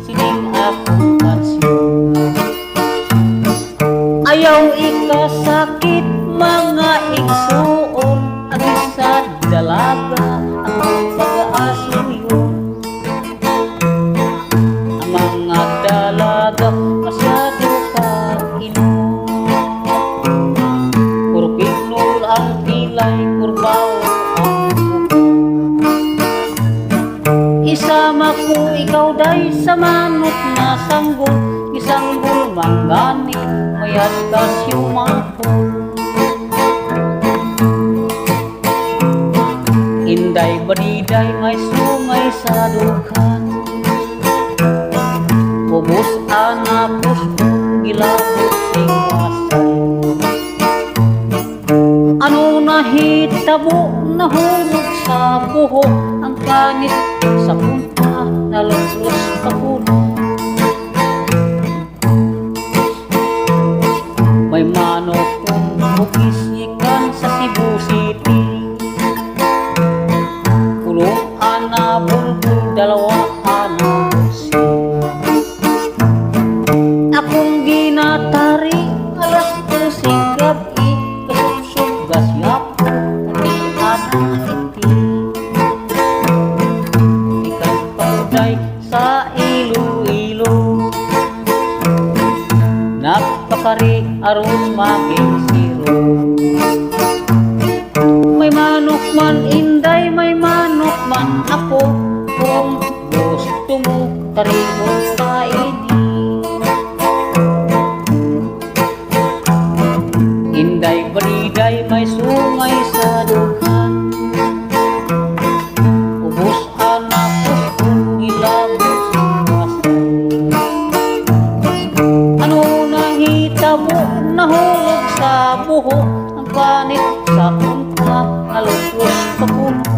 Sining akong pansyon. Ayaw ikasakit mga igsuon, ang isa dalaga ang pag-aasuyon. Ang mga dalaga masyado kag-inom, kurpinol ang pilay, kurbaw isama ko ikaw day sa manot na sanggol, isanggol manggani mayat kasyo mapol. Inday badiday may sungay sa dukhan, ubos anapos gilabot sing wasay. Ano nahitabo nahulog sa buho, ang kanit sa punta naluglos pa puno. May manok kong bukis ikan sa Cebu City, pulong ana bulbul dalawa ana busi. Akong ginatari alas 12 gabi, kasubsub gasyap hindi ana iti. Sa Iloilo napakari aron making siro. May manok man inday, may manok man ako, kung gusto mo tarikot sa ini. Inday baliday may sungay sa dukhan, ubos anak kung ilabot nahulog sa buho, ang panit sa punta naluglos pa puno.